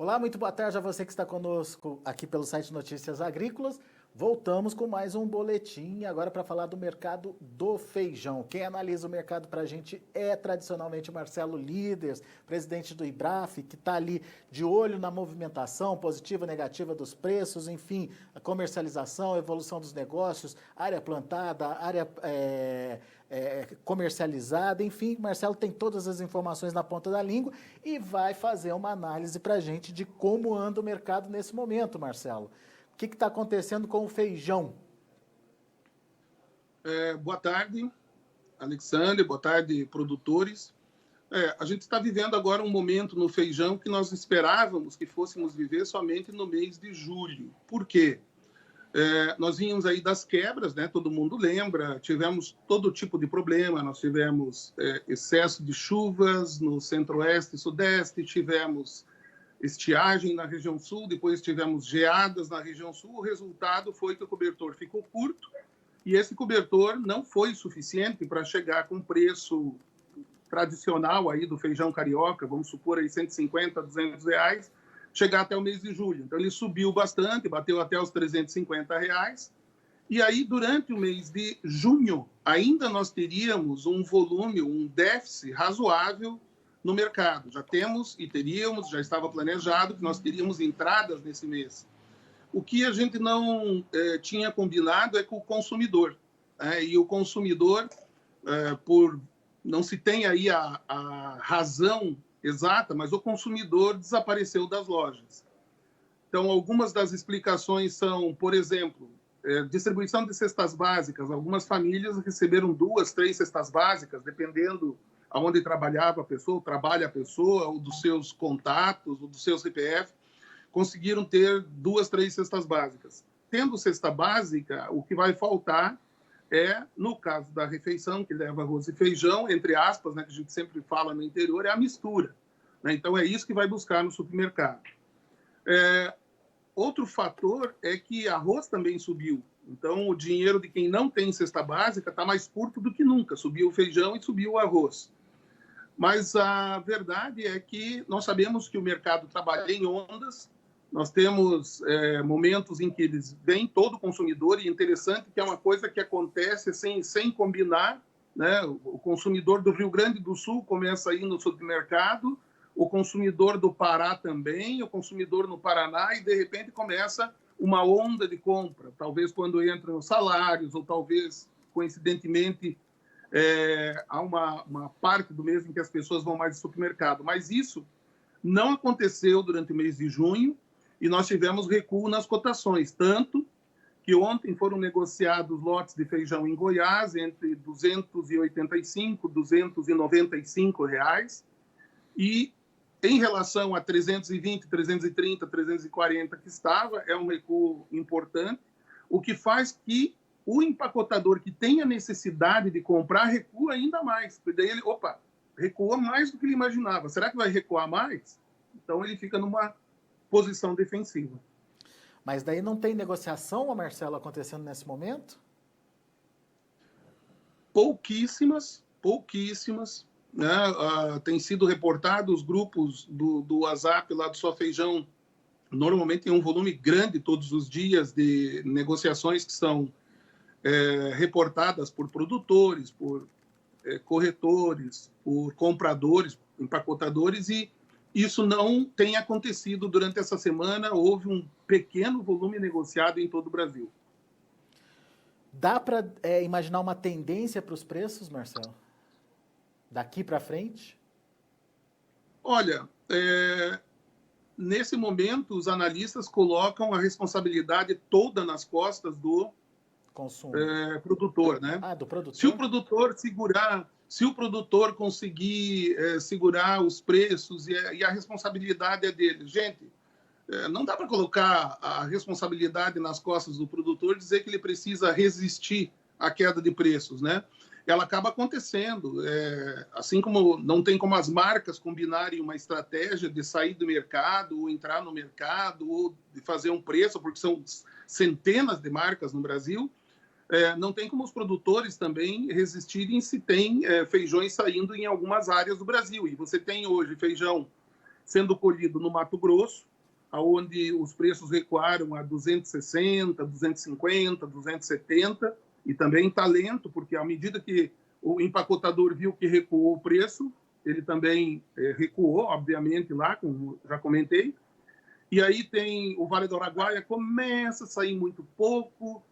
Olá, muito boa tarde a você que está conosco aqui pelo site Notícias Agrícolas. Voltamos com mais um boletim, agora para falar do mercado do feijão. Quem analisa o mercado para a gente é tradicionalmente o Marcelo Líderes, presidente do IBRAF, que está ali de olho na movimentação positiva, negativa dos preços, enfim, a comercialização, evolução dos negócios, área plantada, área comercializada, enfim, Marcelo tem todas as informações na ponta da língua e vai fazer uma análise para a gente de como anda o mercado nesse momento, Marcelo. O que está acontecendo com o feijão? Boa tarde, Alexandre, boa tarde, produtores. A gente está vivendo agora um momento no feijão que nós esperávamos que fôssemos viver somente no mês de julho. Por quê? Nós vínhamos aí das quebras, né? Todo mundo lembra, tivemos todo tipo de problema, nós tivemos excesso de chuvas no centro-oeste e sudeste, tivemos estiagem na região sul, depois tivemos geadas na região sul. O resultado foi que o cobertor ficou curto e esse cobertor não foi suficiente para chegar com o preço tradicional aí do feijão carioca, vamos supor aí 150, 200 reais, chegar até o mês de julho. Então ele subiu bastante, bateu até os 350 reais. E aí, durante o mês de junho, ainda nós teríamos um volume, um déficit razoável no mercado. Já temos e teríamos, já estava planejado que nós teríamos entradas nesse mês. O que a gente não tinha combinado é com o consumidor. E o consumidor, por não se tem aí a razão exata, mas o consumidor desapareceu das lojas. Então, algumas das explicações são, por exemplo, distribuição de cestas básicas. Algumas famílias receberam 2, 3 cestas básicas, dependendo aonde trabalhava a pessoa, trabalha a pessoa, ou dos seus contatos, ou do seu CPF, conseguiram ter 2, 3 cestas básicas. Tendo cesta básica, o que vai faltar no caso da refeição, que leva arroz e feijão, entre aspas, né, que a gente sempre fala no interior, é a mistura. Né? Então, é isso que vai buscar no supermercado. Outro fator é que arroz também subiu. Então, o dinheiro de quem não tem cesta básica está mais curto do que nunca. Subiu o feijão e subiu o arroz. Mas a verdade é que nós sabemos que o mercado trabalha em ondas. Nós temos momentos em que eles vêm todo consumidor, e é interessante que é uma coisa que acontece sem combinar. Né? O consumidor do Rio Grande do Sul começa a ir no supermercado, o consumidor do Pará também, o consumidor no Paraná, e de repente começa uma onda de compra. Talvez quando entram os salários, ou talvez, coincidentemente, há uma parte do mês em que as pessoas vão mais ao supermercado. Mas isso não aconteceu durante o mês de junho e nós tivemos recuo nas cotações, tanto que ontem foram negociados lotes de feijão em Goiás entre R$ 285 e R$ 295 reais, e em relação a 320, 330, 340 que estava, é um recuo importante, o que faz que o empacotador que tem a necessidade de comprar recua ainda mais. Porque daí ele, recua mais do que ele imaginava. Será que vai recuar mais? Então ele fica numa posição defensiva. Mas daí não tem negociação, Marcelo, acontecendo nesse momento? Pouquíssimas. Né? Tem sido reportado os grupos do WhatsApp lá do Só Feijão. Normalmente tem um volume grande todos os dias de negociações que são reportadas por produtores, por corretores, por compradores, empacotadores, e isso não tem acontecido durante essa semana. Houve um pequeno volume negociado em todo o Brasil. Dá para imaginar uma tendência para os preços, Marcelo? Daqui para frente? Olha, nesse momento, os analistas colocam a responsabilidade toda nas costas do consumo. Produtor, né? Do produtor. Se o produtor conseguir segurar os preços e a responsabilidade é dele. Gente, não dá para colocar a responsabilidade nas costas do produtor e dizer que ele precisa resistir à queda de preços, né? Ela acaba acontecendo, assim como não tem como as marcas combinarem uma estratégia de sair do mercado, ou entrar no mercado, ou de fazer um preço, porque são centenas de marcas no Brasil. Não tem como os produtores também resistirem se tem feijões saindo em algumas áreas do Brasil. E você tem hoje feijão sendo colhido no Mato Grosso, onde os preços recuaram a 260, 250, 270, e também talento, porque à medida que o empacotador viu que recuou o preço, ele também recuou, obviamente, lá, como já comentei. E aí tem o Vale do Araguaia, começa a sair muito pouco,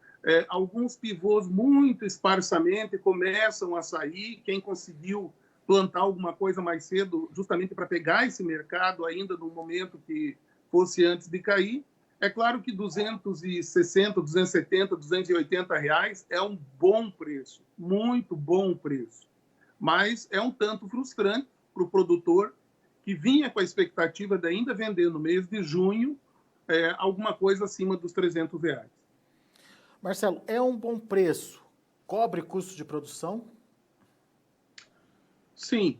alguns pivôs muito esparsamente começam a sair, quem conseguiu plantar alguma coisa mais cedo, justamente para pegar esse mercado ainda no momento que fosse antes de cair. É claro que 260, 270, 280 reais é um bom preço, muito bom preço, mas é um tanto frustrante para o produtor que vinha com a expectativa de ainda vender no mês de junho alguma coisa acima dos 300 reais. Marcelo, é um bom preço? Cobre custo de produção? Sim,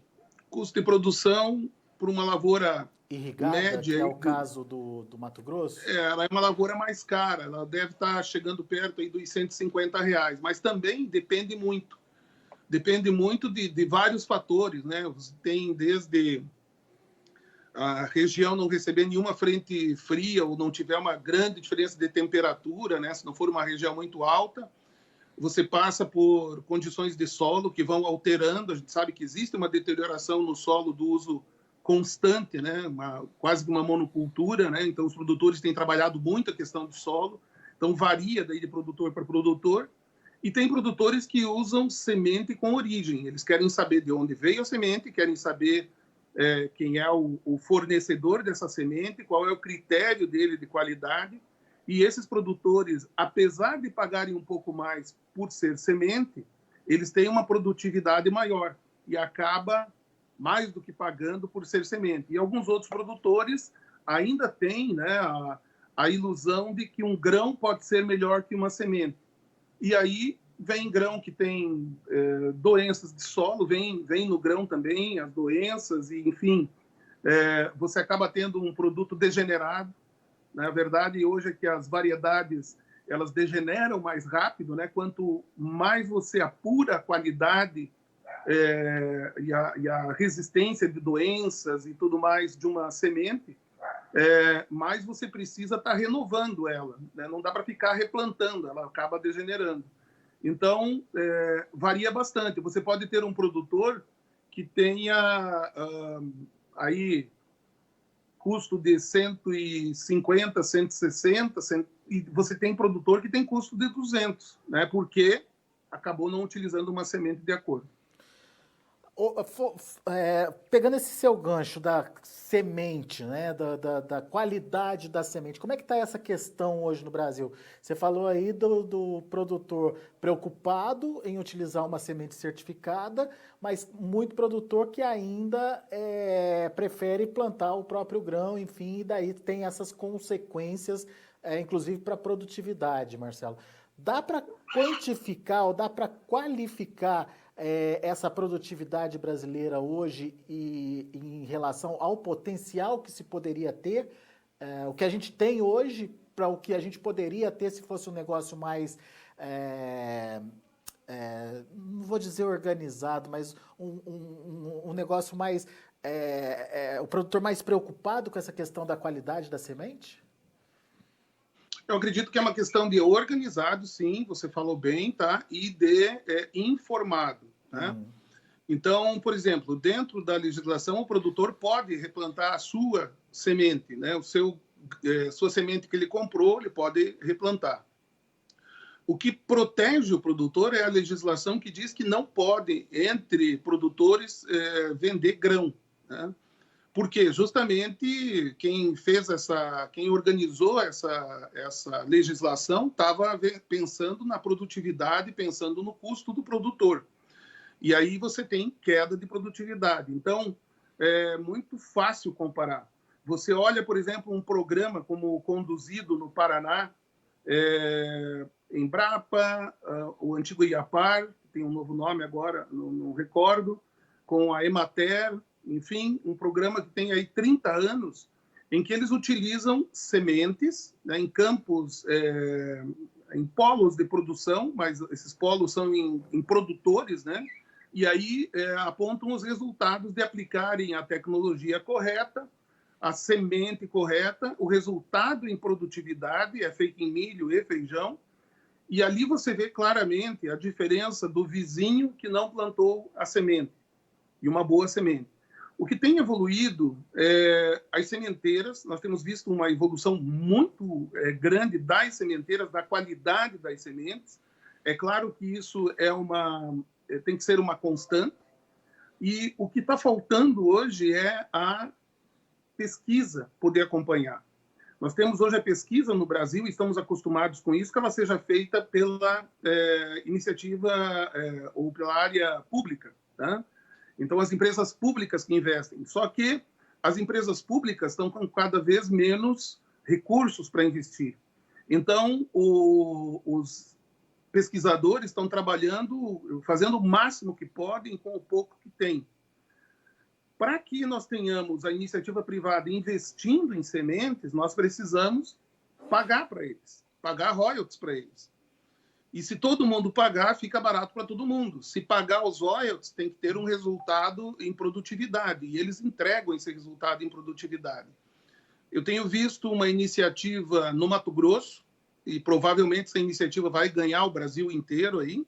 custo de produção para uma lavoura Irrigada, média, que é o caso do Mato Grosso? ela é uma lavoura mais cara, ela deve estar chegando perto aí dos 150 reais, mas também depende muito de vários fatores, né? Você tem desde a região não receber nenhuma frente fria ou não tiver uma grande diferença de temperatura, né? Se não for uma região muito alta, você passa por condições de solo que vão alterando. A gente sabe que existe uma deterioração no solo do uso constante, né? Quase que uma monocultura, né? Então, os produtores têm trabalhado muito a questão do solo. Então, varia daí de produtor para produtor. E tem produtores que usam semente com origem. Eles querem saber de onde veio a semente, querem saber quem é o fornecedor dessa semente, qual é o critério dele de qualidade. E esses produtores, apesar de pagarem um pouco mais por ser semente, eles têm uma produtividade maior e acaba mais do que pagando por ser semente. E alguns outros produtores ainda têm, né, a ilusão de que um grão pode ser melhor que uma semente. E aí vem grão que tem doenças de solo, vem no grão também as doenças, e enfim, você acaba tendo um produto degenerado. Na verdade, hoje é que as variedades elas degeneram mais rápido, né? Quanto mais você apura a qualidade e a resistência de doenças e tudo mais de uma semente, mais você precisa estar renovando ela, né? Não dá para ficar replantando, ela acaba degenerando. Então, varia bastante. Você pode ter um produtor que tenha aí custo de 150, 160, e você tem produtor que tem custo de 200, né? Porque acabou não utilizando uma semente de acordo. Pegando esse seu gancho da semente, né, da qualidade da semente, como é que está essa questão hoje no Brasil? Você falou aí do produtor preocupado em utilizar uma semente certificada, mas muito produtor que ainda prefere plantar o próprio grão, enfim, e daí tem essas consequências, inclusive para a produtividade, Marcelo. Dá para quantificar ou dá para qualificar essa produtividade brasileira hoje e em relação ao potencial que se poderia ter, o que a gente tem hoje para o que a gente poderia ter se fosse um negócio mais, não vou dizer organizado, mas um negócio mais, o produtor mais preocupado com essa questão da qualidade da semente? Eu acredito que é uma questão de organizado, sim, você falou bem, tá? E de informado, né? Então, por exemplo, dentro da legislação, o produtor pode replantar a sua semente, né? Sua semente que ele comprou, ele pode replantar. O que protege o produtor é a legislação que diz que não pode, entre produtores, vender grão, né? Porque justamente quem organizou essa legislação estava pensando na produtividade, pensando no custo do produtor. E aí você tem queda de produtividade. Então, é muito fácil comparar. Você olha, por exemplo, um programa como o conduzido no Paraná, Embrapa, o antigo IAPAR, tem um novo nome agora, não recordo, com a Emater, enfim, um programa que tem aí 30 anos, em que eles utilizam sementes, né, em campos, em polos de produção, mas esses polos são em produtores, né? E aí apontam os resultados de aplicarem a tecnologia correta, a semente correta, o resultado em produtividade é feito em milho e feijão, e ali você vê claramente a diferença do vizinho que não plantou a semente, e uma boa semente. O que tem evoluído é as sementeiras. Nós temos visto uma evolução muito grande das sementeiras, da qualidade das sementes. É claro que isso tem que ser uma constante, e o que está faltando hoje é a pesquisa poder acompanhar. Nós temos hoje a pesquisa no Brasil, e estamos acostumados com isso, que ela seja feita pela iniciativa ou pela área pública, tá? Então, as empresas públicas que investem. Só que as empresas públicas estão com cada vez menos recursos para investir. Então, os pesquisadores estão trabalhando, fazendo o máximo que podem com o pouco que têm. Para que nós tenhamos a iniciativa privada investindo em sementes, nós precisamos pagar para eles, pagar royalties para eles. E se todo mundo pagar, fica barato para todo mundo. Se pagar os royalties, tem que ter um resultado em produtividade, e eles entregam esse resultado em produtividade. Eu tenho visto uma iniciativa no Mato Grosso, e provavelmente essa iniciativa vai ganhar o Brasil inteiro aí,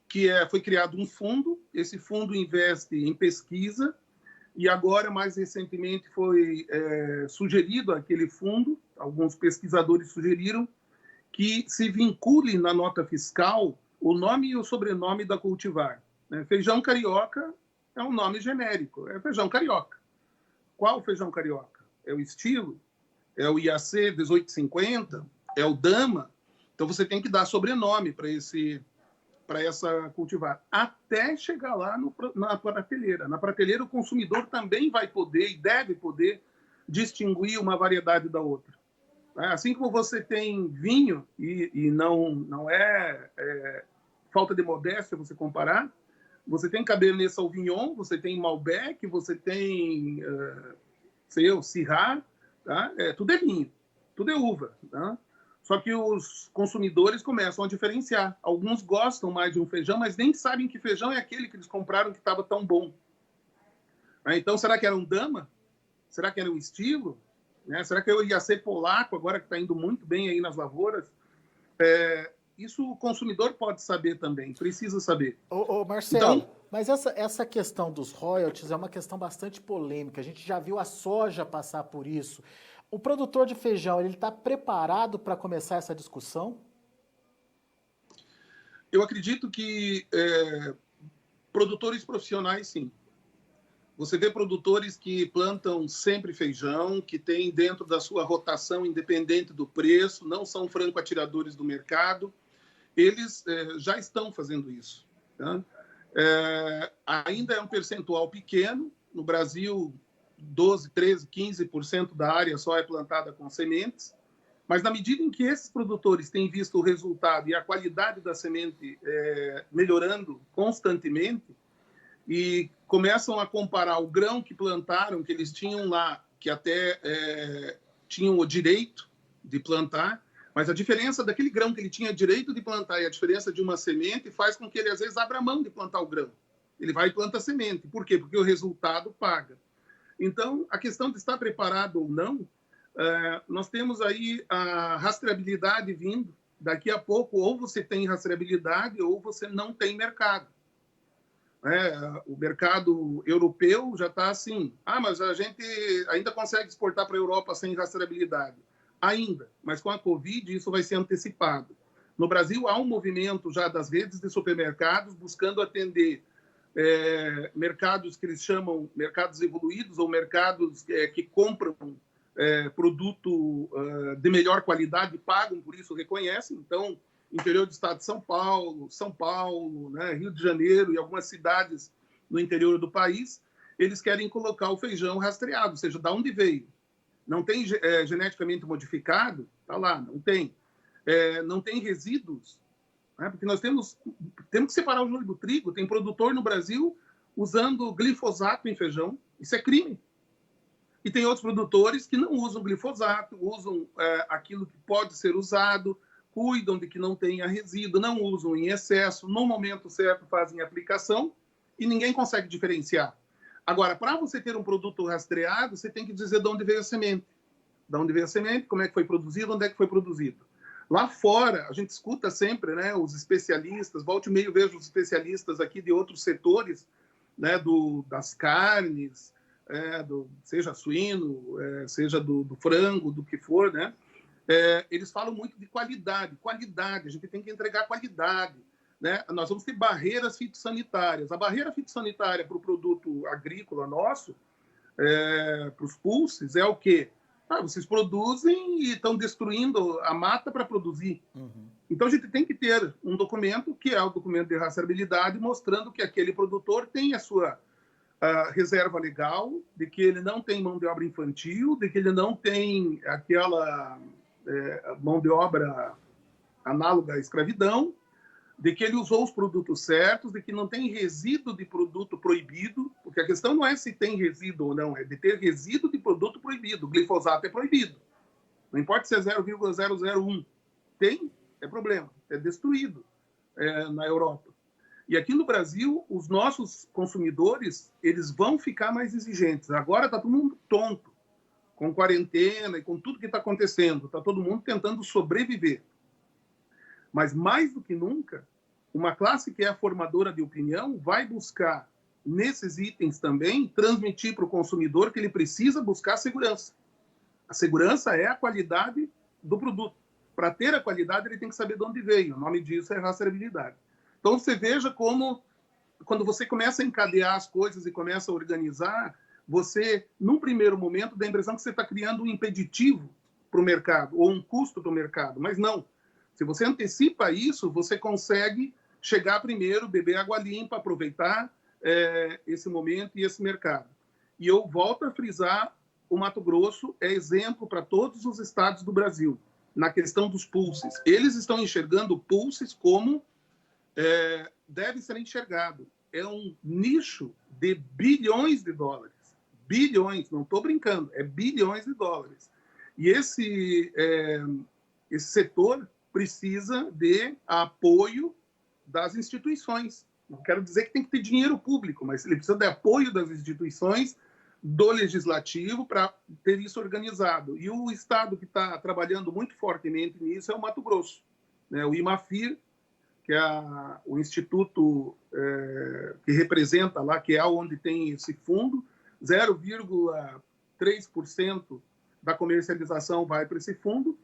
que foi criado um fundo. Esse fundo investe em pesquisa, e agora, mais recentemente, foi sugerido aquele fundo, alguns pesquisadores sugeriram, que se vincule na nota fiscal o nome e o sobrenome da cultivar. Feijão carioca é um nome genérico, é feijão carioca. Qual feijão carioca? É o estilo? É o IAC 1850? É o Dama? Então, você tem que dar sobrenome para essa cultivar, até chegar lá na prateleira. Na prateleira, o consumidor também vai poder e deve poder distinguir uma variedade da outra. Assim como você tem vinho, e não é falta de modéstia você comparar, você tem Cabernet Sauvignon, você tem Malbec, você tem Syrah, tá? Tudo é vinho, tudo é uva. Tá? Só que os consumidores começam a diferenciar. Alguns gostam mais de um feijão, mas nem sabem que feijão é aquele que eles compraram que estava tão bom. Então, será que era um Dama? Será que era um estilo? Será que eu ia ser polaco, agora que está indo muito bem aí nas lavouras? Isso o consumidor pode saber também, precisa saber. Ô Marcelo, então, mas essa questão dos royalties é uma questão bastante polêmica. A gente já viu a soja passar por isso. O produtor de feijão, ele está preparado para começar essa discussão? Eu acredito que produtores profissionais, sim. Você vê produtores que plantam sempre feijão, que têm dentro da sua rotação, independente do preço, não são franco-atiradores do mercado. Eles já estão fazendo isso. Tá? Ainda é um percentual pequeno. No Brasil, 12%, 13%, 15% da área só é plantada com sementes. Mas, na medida em que esses produtores têm visto o resultado e a qualidade da semente melhorando constantemente, e começam a comparar o grão que plantaram, que eles tinham lá, que até tinham o direito de plantar, mas a diferença daquele grão que ele tinha direito de plantar e a diferença de uma semente faz com que ele, às vezes, abra mão de plantar o grão. Ele vai e planta a semente. Por quê? Porque o resultado paga. Então, a questão de estar preparado ou não, nós temos aí a rastreabilidade vindo. Daqui a pouco, ou você tem rastreabilidade ou você não tem mercado. O mercado europeu já está assim. Mas a gente ainda consegue exportar para a Europa sem rastreabilidade. Ainda, mas com a Covid isso vai ser antecipado. No Brasil há um movimento já das redes de supermercados buscando atender mercados que eles chamam mercados evoluídos ou mercados que compram produto de melhor qualidade e pagam por isso, reconhecem. Então, interior do estado de São Paulo, né, Rio de Janeiro e algumas cidades no interior do país, eles querem colocar o feijão rastreado, ou seja, de onde veio. Não tem geneticamente modificado, está lá, não tem. Não tem resíduos, né, porque nós temos que separar o joio do trigo. Tem produtor no Brasil usando glifosato em feijão, isso é crime. E tem outros produtores que não usam glifosato, usam aquilo que pode ser usado, cuidam de que não tenha resíduo, não usam em excesso, no momento certo fazem aplicação e ninguém consegue diferenciar. Agora, para você ter um produto rastreado, você tem que dizer de onde veio a semente. De onde veio a semente, como é que foi produzido, onde é que foi produzido. Lá fora, a gente escuta sempre, né, os especialistas, volta e meia eu vejo os especialistas aqui de outros setores, né, das carnes, seja suíno, seja do frango, do que for, né? Eles falam muito de qualidade, a gente tem que entregar qualidade. Né? Nós vamos ter barreiras fitossanitárias. A barreira fitossanitária para o produto agrícola nosso, para os pulses, é o quê? Vocês produzem e estão destruindo a mata para produzir. Uhum. Então, a gente tem que ter um documento, que é o documento de rastreabilidade, mostrando que aquele produtor tem a sua reserva legal, de que ele não tem mão de obra infantil, de que ele não tem aquela mão de obra análoga à escravidão, de que ele usou os produtos certos, de que não tem resíduo de produto proibido, porque a questão não é se tem resíduo ou não, é de ter resíduo de produto proibido. O glifosato é proibido. Não importa se é 0,001. Tem, é problema, é destruído na Europa. E aqui no Brasil, os nossos consumidores, eles vão ficar mais exigentes. Agora está todo mundo tonto, com quarentena e com tudo que está acontecendo. Está todo mundo tentando sobreviver. Mas, mais do que nunca, uma classe que é a formadora de opinião vai buscar, nesses itens também, transmitir para o consumidor que ele precisa buscar segurança. A segurança é a qualidade do produto. Para ter a qualidade, ele tem que saber de onde veio. O nome disso é rastreabilidade. Então, você veja como, quando você começa a encadear as coisas e começa a organizar, você, num primeiro momento, dá a impressão que você está criando um impeditivo para o mercado, ou um custo para o mercado. Mas não. Se você antecipa isso, você consegue chegar primeiro, beber água limpa, aproveitar esse momento e esse mercado. E eu volto a frisar, o Mato Grosso é exemplo para todos os estados do Brasil, na questão dos pulses. Eles estão enxergando pulses como deve ser enxergado. É um nicho de bilhões de dólares. Bilhões, não estou brincando, é bilhões de dólares. E esse setor precisa de apoio das instituições. Não quero dizer que tem que ter dinheiro público, mas ele precisa de apoio das instituições, do legislativo, para ter isso organizado. E o estado que está trabalhando muito fortemente nisso é o Mato Grosso. Né? O IMAFIR, que é o instituto que representa lá, que é onde tem esse fundo, 0,3% da comercialização vai para esse fundo.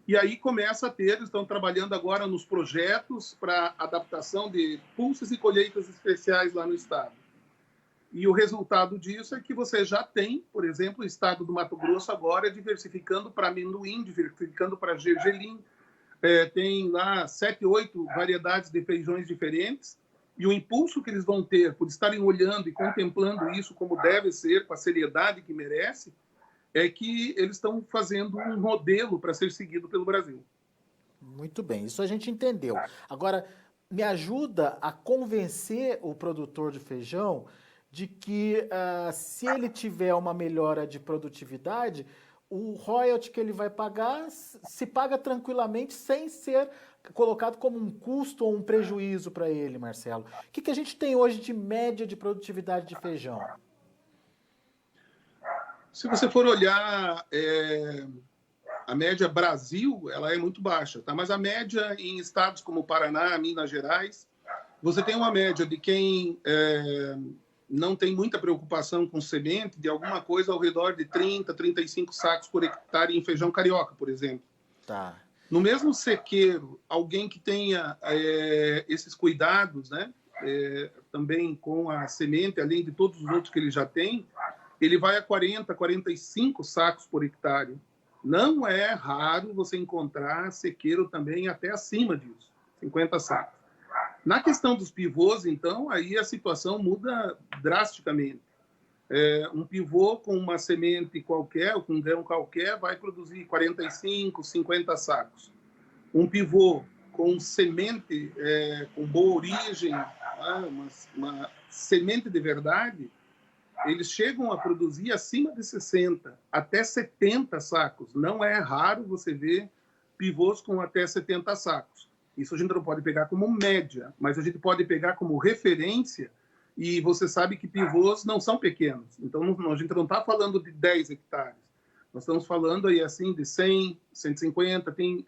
E aí começa a ter, estão trabalhando agora nos projetos para adaptação de pulses e colheitas especiais lá no estado. E o resultado disso é que você já tem, por exemplo, o estado do Mato Grosso agora diversificando para amendoim, diversificando para gergelim, tem lá 7, 8 variedades de feijões diferentes, e o impulso que eles vão ter por estarem olhando e contemplando isso como deve ser, com a seriedade que merece, é que eles estão fazendo um modelo para ser seguido pelo Brasil. Muito bem, isso a gente entendeu. Agora, me ajuda a convencer o produtor de feijão de que se ele tiver uma melhora de produtividade, o royalty que ele vai pagar se paga tranquilamente sem ser colocado como um custo ou um prejuízo para ele, Marcelo. O que a gente tem hoje de média de produtividade de feijão? Se você for olhar a média Brasil, ela é muito baixa, tá? Mas a média em estados como Paraná, Minas Gerais, você tem uma média de quem não tem muita preocupação com semente, de alguma coisa ao redor de 30, 35 sacos por hectare em feijão carioca, por exemplo. Tá. No mesmo sequeiro, alguém que tenha esses cuidados, né? Também com a semente, além de todos os outros que ele já tem, ele vai a 40, 45 sacos por hectare. Não é raro você encontrar sequeiro também até acima disso, 50 sacos. Na questão dos pivôs, então, aí a situação muda drasticamente. Um pivô com uma semente qualquer, ou com um grão qualquer, vai produzir 45, 50 sacos. Um pivô com semente, com boa origem, uma semente de verdade, eles chegam a produzir acima de 60, até 70 sacos. Não é raro você ver pivôs com até 70 sacos. Isso a gente não pode pegar como média, mas a gente pode pegar como referência E você sabe que pivôs não são pequenos. Então, a gente não está falando de 10 hectares. Nós estamos falando aí assim de 100, 150. Tem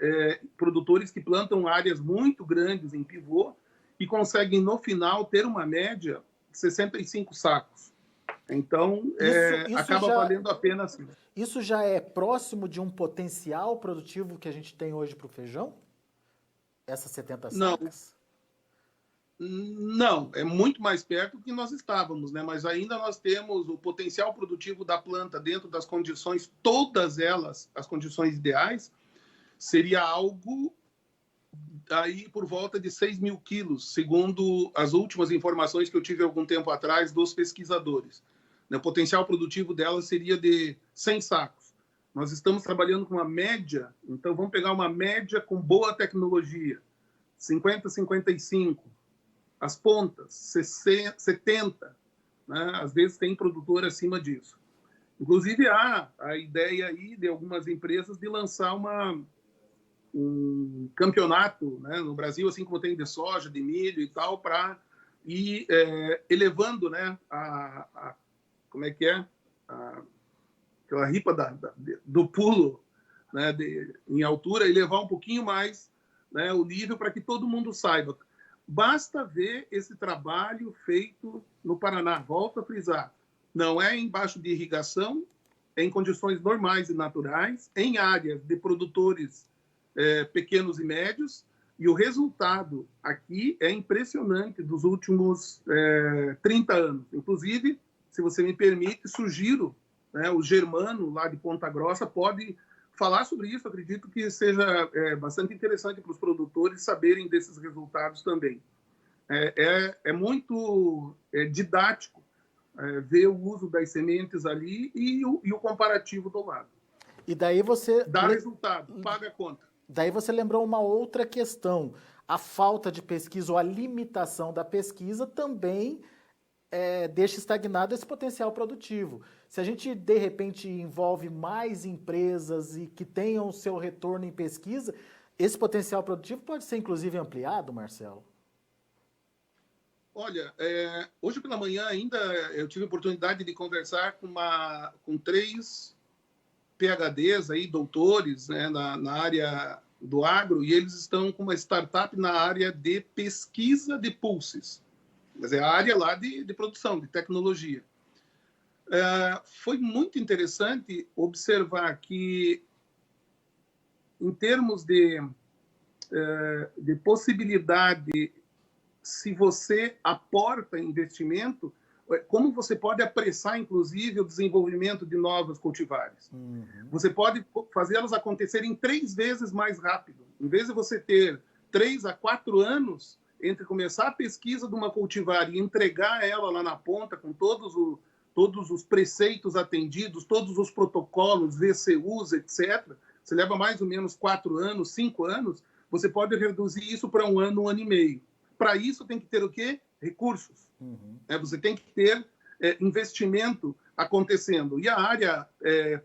produtores que plantam áreas muito grandes em pivô e conseguem, no final, ter uma média de 65 sacos. Então, acaba valendo a pena assim. Isso já é próximo de um potencial produtivo que a gente tem hoje para o feijão? Essas 70 sacas? Não, é muito mais perto do que nós estávamos, né? Mas ainda nós temos o potencial produtivo da planta dentro das condições, todas elas, as condições ideais, seria algo aí por volta de 6 mil quilos, segundo as últimas informações que eu tive algum tempo atrás dos pesquisadores. O potencial produtivo dela seria de 100 sacos. Nós estamos trabalhando com uma média, então vamos pegar uma média com boa tecnologia, 50, 55. As pontas, 60, 70. Né? Às vezes tem produtor acima disso. Inclusive, há a ideia aí de algumas empresas de lançar um campeonato, né, no Brasil, assim como tem de soja, de milho e tal, para ir elevando, né, como é que é? Aquela ripa do pulo, né, em altura, e levar um pouquinho mais, né, o nível para que todo mundo saiba. Basta ver esse trabalho feito no Paraná. Volto a frisar. Não é embaixo de irrigação, é em condições normais e naturais, em áreas de produtores pequenos e médios, e o resultado aqui é impressionante dos últimos 30 anos. Inclusive, se você me permite, sugiro, né, o Germano, lá de Ponta Grossa, pode falar sobre isso. Acredito que seja bastante interessante para os produtores saberem desses resultados também. É muito didático ver o uso das sementes ali e o comparativo do lado. E daí você... Dá resultado, paga a conta. Daí você lembrou uma outra questão. A falta de pesquisa ou a limitação da pesquisa também deixa estagnado esse potencial produtivo. Se a gente, de repente, envolve mais empresas e que tenham o seu retorno em pesquisa, esse potencial produtivo pode ser, inclusive, ampliado, Marcelo? Olha, hoje pela manhã ainda eu tive a oportunidade de conversar com 3 PhDs, aí, doutores, né, na área do agro, e eles estão com uma startup na área de pesquisa de pulses. Mas é a área lá de produção, de tecnologia. Foi muito interessante observar que, em termos de possibilidade, se você aporta investimento, como você pode apressar, inclusive, o desenvolvimento de novas cultivares. Uhum. Você pode fazê-las acontecerem 3 vezes mais rápido. Em vez de você ter 3 a 4 anos entre começar a pesquisa de uma cultivar e entregar ela lá na ponta, com todos os preceitos atendidos, todos os protocolos, VCUs, etc., você leva mais ou menos 4 anos, 5 anos, você pode reduzir isso para 1 ano, 1 ano e meio. Para isso tem que ter o quê? Recursos. Uhum. Você tem que ter investimento acontecendo. E a área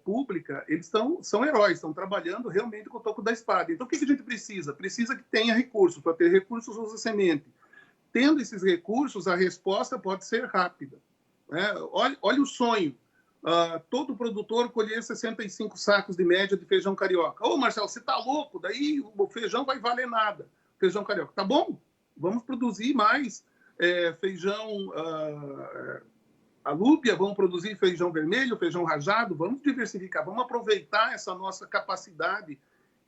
pública, eles são heróis, estão trabalhando realmente com o toco da espada. Então, o que a gente precisa? Precisa que tenha recursos. Para ter recursos, usa semente. Tendo esses recursos, a resposta pode ser rápida. Olha o sonho. Todo produtor colher 65 sacos de média de feijão carioca. Ô, Marcelo, você está louco? Daí o feijão vai valer nada. Feijão carioca. Tá bom? Vamos produzir mais feijão alúbia, vamos produzir feijão vermelho, feijão rajado, vamos diversificar, vamos aproveitar essa nossa capacidade,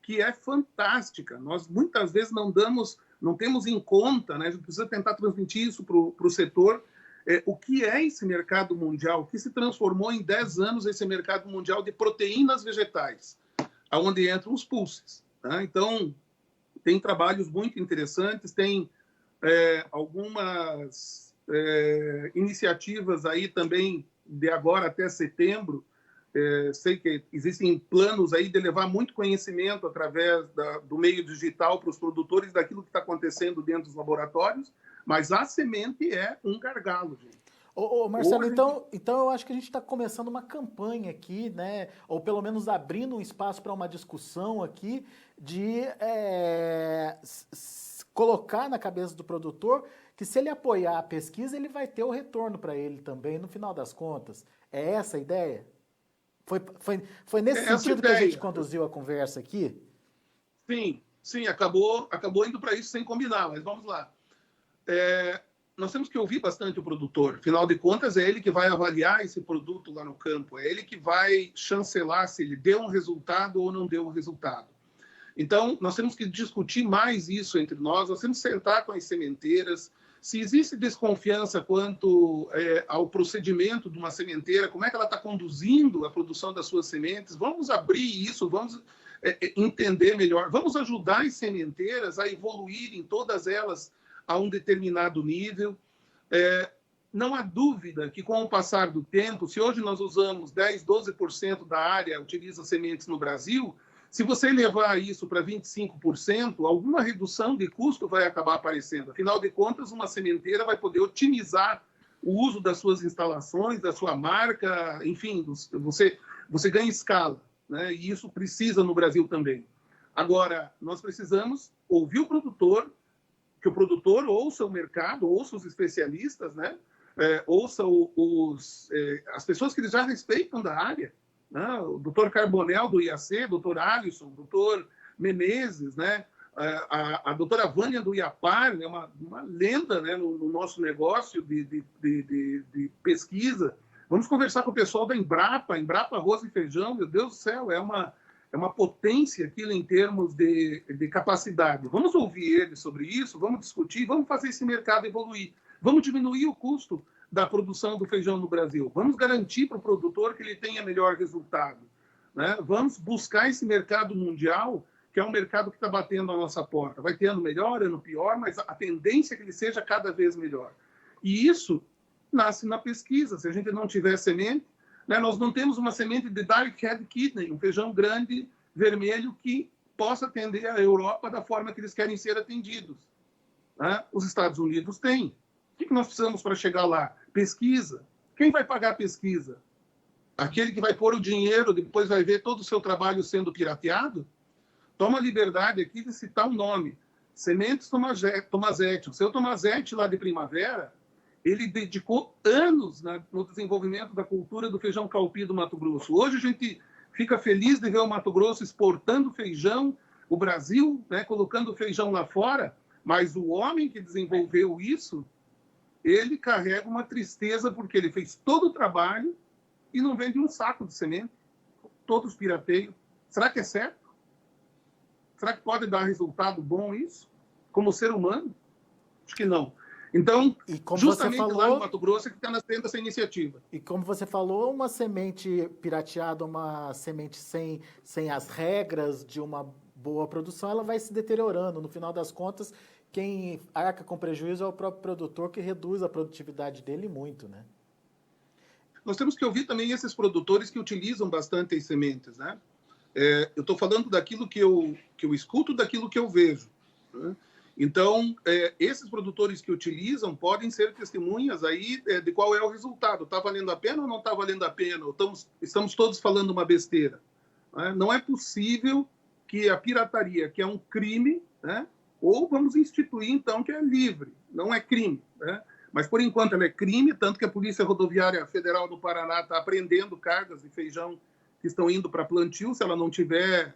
que é fantástica. Nós, muitas vezes, não temos em conta, né? A gente precisa tentar transmitir isso para o setor, o que é esse mercado mundial, o que se transformou em 10 anos esse mercado mundial de proteínas vegetais, onde entram os pulses. Tá? Então, tem trabalhos muito interessantes, tem algumas iniciativas aí também de agora até setembro. Sei que existem planos aí de levar muito conhecimento através do meio digital para os produtores daquilo que está acontecendo dentro dos laboratórios, mas a semente é um gargalo, gente. Marcelo, então eu acho que a gente está começando uma campanha aqui, né? Ou pelo menos abrindo um espaço para uma discussão aqui de colocar na cabeça do produtor que se ele apoiar a pesquisa, ele vai ter o retorno para ele também, no final das contas. É essa a ideia? Foi nesse sentido que a gente conduziu a conversa aqui? Sim, acabou indo para isso sem combinar, mas vamos lá. Nós temos que ouvir bastante o produtor. Afinal de contas, é ele que vai avaliar esse produto lá no campo, é ele que vai chancelar se ele deu um resultado ou não deu um resultado. Então, nós temos que discutir mais isso entre nós temos que sentar com as sementeiras. Se existe desconfiança quanto ao procedimento de uma sementeira, como é que ela está conduzindo a produção das suas sementes, vamos abrir isso, vamos entender melhor, vamos ajudar as sementeiras a evoluírem, todas elas, a um determinado nível. Não há dúvida que, com o passar do tempo, se hoje nós usamos 10%, 12% da área utiliza sementes no Brasil, se você levar isso para 25%, alguma redução de custo vai acabar aparecendo. Afinal de contas, uma sementeira vai poder otimizar o uso das suas instalações, da sua marca, enfim, você ganha escala, né? E isso precisa no Brasil também. Agora, nós precisamos ouvir o produtor, que o produtor ouça o mercado, ouça os especialistas, né? Ouça as pessoas que eles já respeitam da área, né? O doutor Carbonel do IAC, doutor Alisson, doutor Menezes, né? A doutora Vânia do IAPAR, né? uma lenda, né? no nosso negócio de pesquisa. Vamos conversar com o pessoal da Embrapa Arroz e Feijão, meu Deus do céu, é uma potência aquilo em termos de capacidade. Vamos ouvir eles sobre isso, vamos discutir, vamos fazer esse mercado evoluir. Vamos diminuir o custo da produção do feijão no Brasil. Vamos garantir para o produtor que ele tenha melhor resultado, né? Vamos buscar esse mercado mundial, que é um mercado que está batendo a nossa porta. Vai ter ano melhor, ano pior, mas a tendência é que ele seja cada vez melhor. E isso nasce na pesquisa. Se a gente não tiver semente, né, nós não temos uma semente de dark red kidney, um feijão grande, vermelho, que possa atender a Europa da forma que eles querem ser atendidos, né? Os Estados Unidos têm. O que nós precisamos para chegar lá? Pesquisa. Quem vai pagar a pesquisa? Aquele que vai pôr o dinheiro, depois vai ver todo o seu trabalho sendo pirateado? Toma a liberdade aqui de citar um nome. Sementes Tomazetti. O seu Tomazetti, lá de Primavera, ele dedicou anos no desenvolvimento da cultura do feijão calpi do Mato Grosso. Hoje a gente fica feliz de ver o Mato Grosso exportando feijão, o Brasil, né, colocando feijão lá fora, mas o homem que desenvolveu isso, ele carrega uma tristeza porque ele fez todo o trabalho e não vende um saco de semente. Todos pirateiam. Será que é certo? Será que pode dar resultado bom isso? Como ser humano? Acho que não. Então, justamente lá no Mato Grosso é que está nascendo essa iniciativa. E como você falou, uma semente pirateada, uma semente sem as regras de uma boa produção, ela vai se deteriorando. No final das contas, quem arca com prejuízo é o próprio produtor, que reduz a produtividade dele muito, né? Nós temos que ouvir também esses produtores que utilizam bastante as sementes, né? Eu estou falando daquilo que eu escuto, daquilo que eu vejo, né? Então, esses produtores que utilizam podem ser testemunhas aí de qual é o resultado. Está valendo a pena ou não está valendo a pena? Estamos todos falando uma besteira, né? Não é possível que a pirataria, que é um crime, né? Ou vamos instituir, então, que é livre, não é crime, né? Mas, por enquanto, ela é crime, tanto que a Polícia Rodoviária Federal do Paraná está apreendendo cargas de feijão que estão indo para plantio. Se ela não tiver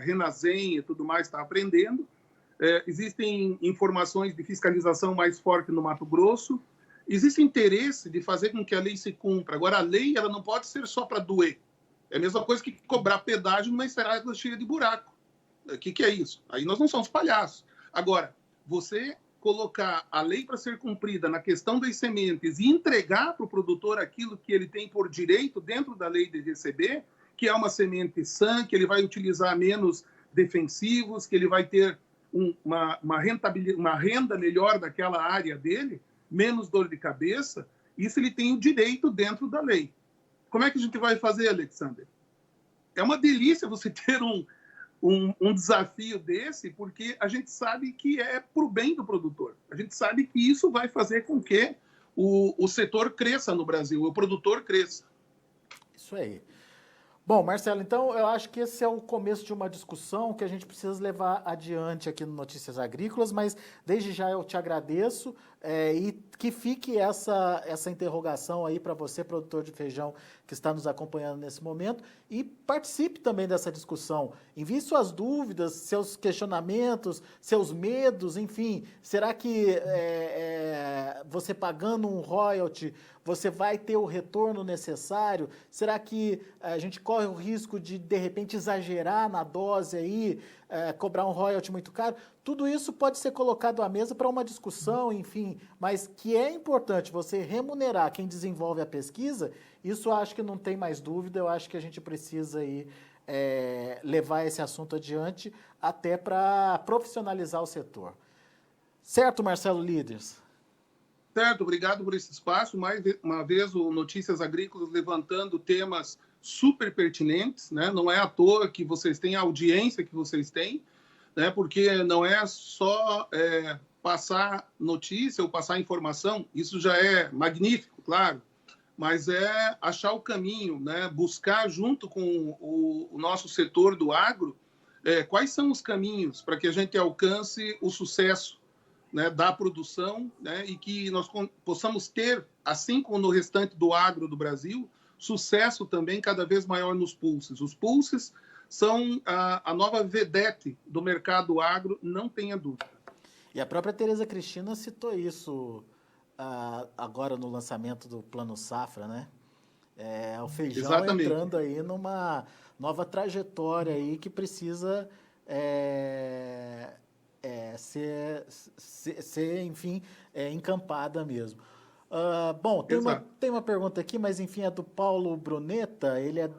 Renazem e tudo mais, está apreendendo. Existem informações de fiscalização mais forte no Mato Grosso. Existe interesse de fazer com que a lei se cumpra. Agora, a lei ela não pode ser só para doer. É a mesma coisa que cobrar pedágio numa estrada cheia de buraco. O que é isso? Aí nós não somos palhaços. Agora, você colocar a lei para ser cumprida na questão das sementes e entregar para o produtor aquilo que ele tem por direito dentro da lei de receber, que é uma semente sã, que ele vai utilizar menos defensivos, que ele vai ter uma renda melhor daquela área dele, menos dor de cabeça, isso ele tem o direito dentro da lei. Como é que a gente vai fazer, Alexander? É uma delícia você ter um desafio desse, porque a gente sabe que é para o bem do produtor. A gente sabe que isso vai fazer com que o setor cresça no Brasil, o produtor cresça. Isso aí. Bom, Marcelo, então eu acho que esse é o começo de uma discussão que a gente precisa levar adiante aqui no Notícias Agrícolas, mas desde já eu te agradeço e que fique essa interrogação aí para você, produtor de feijão que está nos acompanhando nesse momento, e participe também dessa discussão. Envie suas dúvidas, seus questionamentos, seus medos, enfim. Será que você pagando um royalty, você vai ter o retorno necessário? Será que a gente corre o risco de repente, exagerar na dose aí, cobrar um royalty muito caro? Tudo isso pode ser colocado à mesa para uma discussão, enfim, mas que é importante você remunerar quem desenvolve a pesquisa, isso eu acho que não tem mais dúvida, eu acho que a gente precisa aí, levar esse assunto adiante até para profissionalizar o setor. Certo, Marcelo Líderes? Certo, obrigado por esse espaço. Mais uma vez, o Notícias Agrícolas levantando temas super pertinentes, né? Não é à toa que vocês têm a audiência que vocês têm, né? Porque não é só passar notícia ou passar informação, isso já é magnífico, claro, mas é achar o caminho, né? Buscar junto com o nosso setor do agro quais são os caminhos para que a gente alcance o sucesso, né, da produção, né, e que nós possamos ter, assim como no restante do agro do Brasil, sucesso também cada vez maior nos pulses. Os pulses são a nova vedete do mercado agro, não tenha dúvida. E a própria Tereza Cristina citou isso agora no lançamento do Plano Safra, né? O feijão Exatamente. entrando aí numa nova trajetória aí que precisa ser, enfim, encampada mesmo. Bom, tem uma pergunta aqui, mas enfim, é do Paulo Bruneta, ele é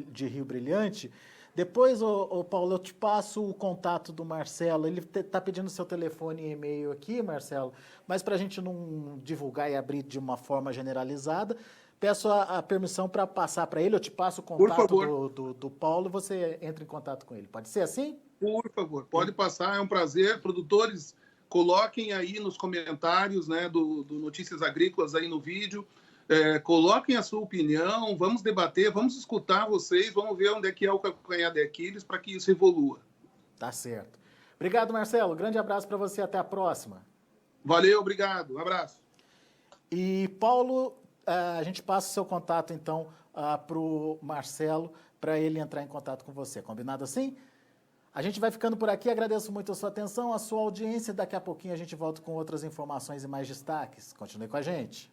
de Rio Brilhante. Depois, Paulo, eu te passo o contato do Marcelo. Ele está pedindo seu telefone e e-mail aqui, Marcelo, mas para a gente não divulgar e abrir de uma forma generalizada, peço a permissão para passar para ele. Eu te passo o contato do Paulo e você entra em contato com ele. Pode ser assim? Por favor, pode passar, é um prazer. Produtores, coloquem aí nos comentários, né, do Notícias Agrícolas aí no vídeo, coloquem a sua opinião, vamos debater, vamos escutar vocês, vamos ver onde é que é o calcanhar de Aquiles para que isso evolua. Tá certo. Obrigado, Marcelo. Grande abraço para você, até a próxima. Valeu, obrigado, um abraço. E, Paulo, a gente passa o seu contato, então, para o Marcelo, para ele entrar em contato com você. Combinado assim? A gente vai ficando por aqui, agradeço muito a sua atenção, a sua audiência. Daqui a pouquinho a gente volta com outras informações e mais destaques. Continue com a gente.